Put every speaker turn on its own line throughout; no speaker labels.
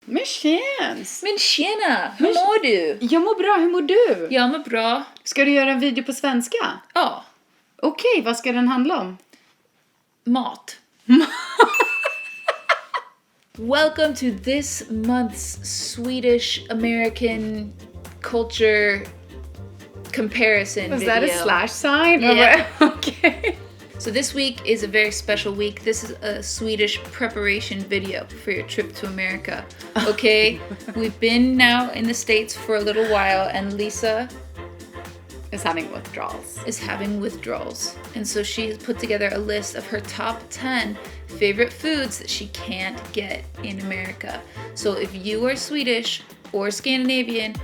Men tjens!
Men tjena! Hur mår du?
Jag mår bra, hur mår du?
Jag mår bra.
Ska du göra en video på svenska?
Ja.
Okej, vad ska den handla om?
Mat. Welcome to this month's Swedish American culture comparison
Was
video.
that a slash sign?
Yeah.
Okay.
So this week is a very special week. This is a Swedish preparation video for your trip to America. Okay? We've been now in the States for a little while, and Lisa
Is having withdrawals.
is having withdrawals. And so she's put together a list of her top 10 favorite foods that she can't get in America. So if you are Swedish or Scandinavian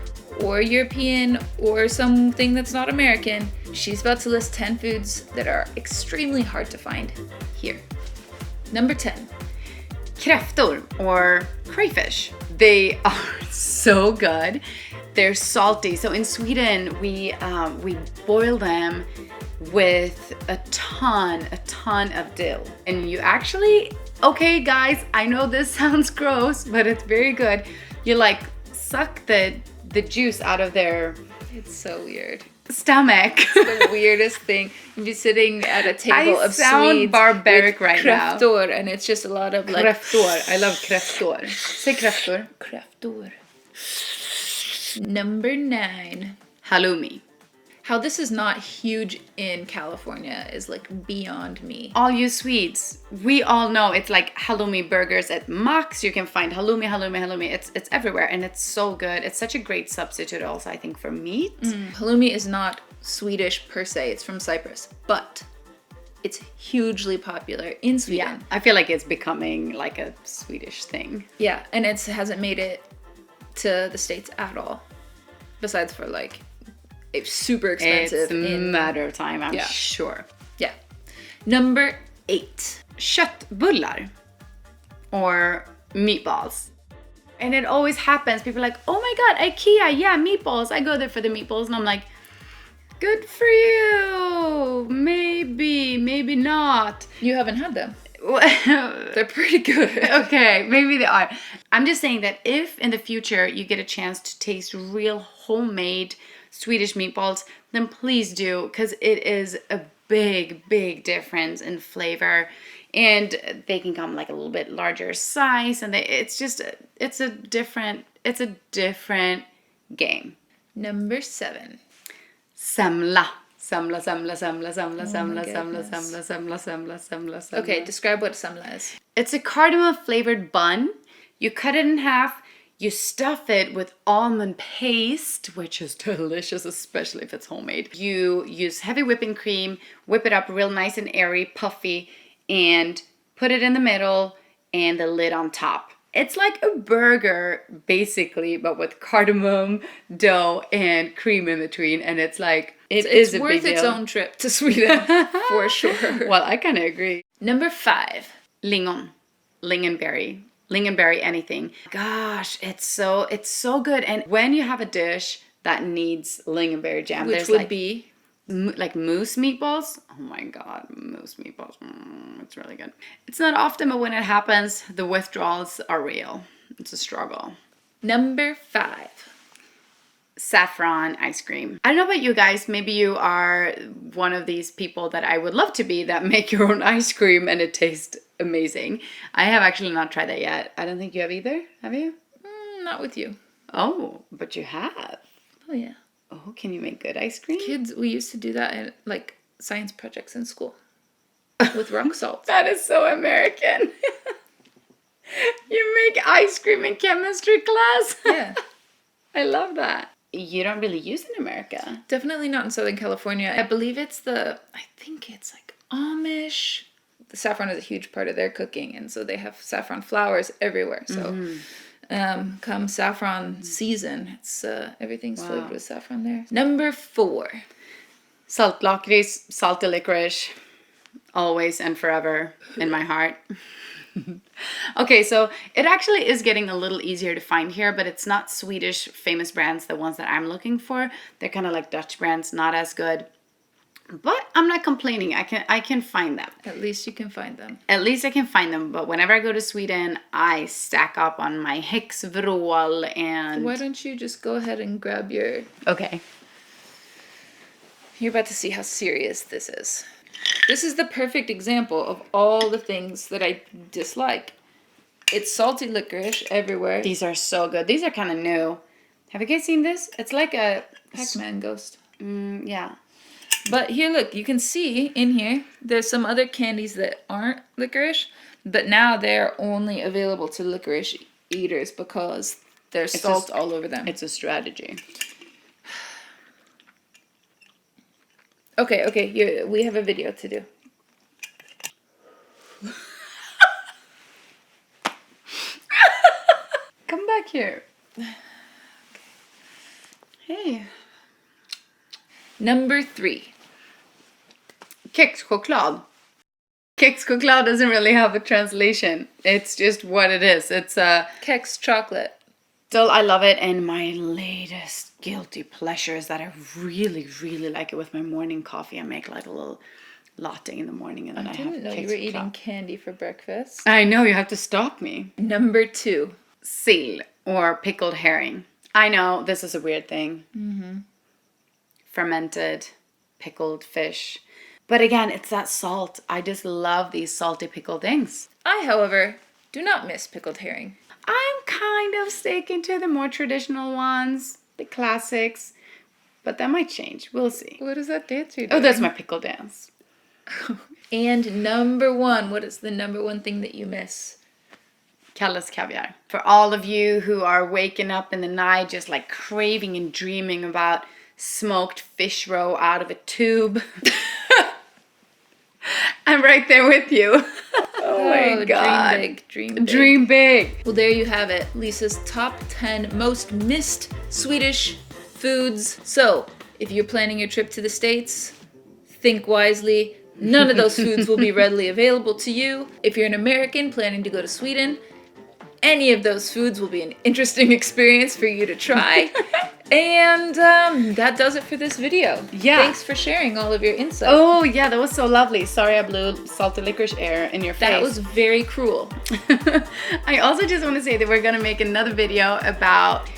or European or something that's not American, she's about to list 10 foods that are extremely hard to find here. Number 10.
Kräftor or crayfish. They are so good. They're salty. So in Sweden, we boil them with a ton of dill. And you actually, okay guys, I know this sounds gross, but it's very good. You like suck the juice out of their
It's so weird.
stomach.
The weirdest thing. You'd be sitting at a table of
sound
Swedes
barbaric
with
right now.
Kräftor, and it's just a lot of like
Kräftor. I love kräftor. Say kräftor.
Kräftor. Number 9.
Halloumi.
How this is not huge in California is like beyond me.
All you Swedes, we all know it's like halloumi burgers at Max. You can find halloumi. It's everywhere, and it's so good. It's such a great substitute also, I think, for meat.
Halloumi is not Swedish per se, it's from Cyprus, but it's hugely popular in Sweden.
Yeah, I feel like it's becoming like a Swedish thing.
Yeah, and it hasn't made it to the States at all. Besides for like, it's super expensive.
It's a matter of time, I'm
Yeah.
sure.
Yeah. Number 8.
Köttbullar or meatballs. And it always happens. People are like, oh my God, IKEA, yeah, meatballs. I go there for the meatballs. And I'm like, good for you. Maybe not.
You haven't had them. They're pretty good.
Okay, maybe they are. I'm just saying that if in the future you get a chance to taste real homemade Swedish meatballs, then please do, because it is a big difference in flavor, and they can come like a little bit larger size, and it's a different game.
Number 7.
Semla.
Okay, describe what semla is.
It's a cardamom flavored bun. You cut it in half. You stuff it with almond paste, which is delicious, especially if it's homemade. You use heavy whipping cream, whip it up real nice and airy, puffy, and put it in the middle and the lid on top. It's like a burger, basically, but with cardamom, dough, and cream in between. And it's like, it's a big
worth
deal.
its own trip to Sweden, for sure.
Well, I kind of agree.
Number 5.
Lingon. Lingonberry anything. Gosh, it's so good. And when you have a dish that needs lingonberry jam,
Which
there's
would
like
be?
Like mousse meatballs. Oh my God, mousse meatballs. It's really good. It's not often, but when it happens, the withdrawals are real. It's a struggle.
Number 5.
Saffron ice cream. I don't know about you guys. Maybe you are one of these people that I would love to be that make your own ice cream and it tastes amazing. I have actually not tried that yet. I don't think you have either. Have you?
Not with you.
Oh, but you have.
Oh yeah.
Oh, can you make good ice cream?
Kids, we used to do that in like science projects in school with rock salt.
That is so American. You make ice cream in chemistry class?
Yeah.
I love that. You don't really use it in America.
Definitely not in Southern California. I believe I think it's like Amish. The saffron is a huge part of their cooking, and so they have saffron flowers everywhere. So come saffron season, it's everything's flavored with saffron there. Number 4.
Saltlakrits, salty licorice, always and forever in my heart. Okay, so it actually is getting a little easier to find here, but it's not Swedish famous brands, the ones that I'm looking for. They're kind of like Dutch brands, not as good. But I'm not complaining. I can find them.
At least you can find them.
At least I can find them. But whenever I go to Sweden, I stack up on my Häxvrål and...
Why don't you just go ahead and grab your...
Okay.
You're about to see how serious this is. This is the perfect example of all the things that I dislike. It's salty licorice everywhere.
These are so good. These are kind of new. Have you guys seen this? It's like a...
Pac-Man ghost.
Yeah.
But here, look, you can see in here, there's some other candies that aren't licorice, but now they're only available to licorice eaters because there's salt all over them.
It's a strategy.
Okay, we have a video to do.
Come back here. Hey.
Number 3.
Kex Choklad. Kex Choklad doesn't really have a translation. It's just what it is. It's a...
Kex Chocolate.
Still, I love it. And my latest guilty pleasure is that I really, really like it with my morning coffee. I make like a little latte in the morning and then I
didn't know you were eating candy for breakfast.
I know, you have to stop me.
Number 2.
Sill or pickled herring. I know, this is a weird thing. Mm-hmm. Fermented, pickled fish. But again, it's that salt. I just love these salty pickled things.
I, however, do not miss pickled herring.
I'm kind of sticking to the more traditional ones, the classics. But that might change. We'll see.
What is that dance you're doing?
Oh, that's my pickle dance.
And number 1, what is the number 1 thing that you miss?
Kalles Kaviar. For all of you who are waking up in the night just like craving and dreaming about smoked fish roe out of a tube. I'm right there with you. Oh my God.
Dream big, dream big.
Dream big.
Well, there you have it. Lisa's top 10 most missed Swedish foods. So, if you're planning your trip to the States, think wisely. None of those foods will be readily available to you. If you're an American planning to go to Sweden, any of those foods will be an interesting experience for you to try. And that does it for this video.
Yeah.
Thanks for sharing all of your insights.
Oh, yeah, that was so lovely. Sorry I blew salty licorice air in your face.
That was very cruel.
I also just want to say that we're going to make another video about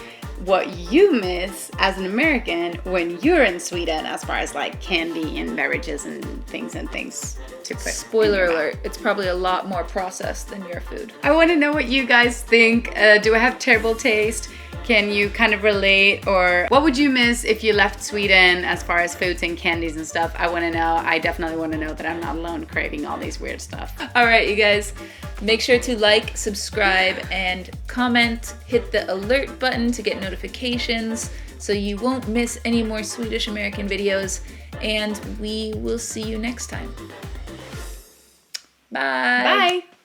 what you miss as an American when you're in Sweden as far as like candy and beverages and things to put.
Spoiler alert, it's probably a lot more processed than your food.
I want to know what you guys think. Do I have terrible taste? Can you kind of relate? Or what would you miss if you left Sweden as far as foods and candies and stuff? I want to know. I definitely want to know that I'm not alone craving all these weird stuff.
All right, you guys, make sure to like, subscribe, and comment. Hit the alert button to get notifications so you won't miss any more Swedish American videos. And we will see you next time. Bye.
Bye.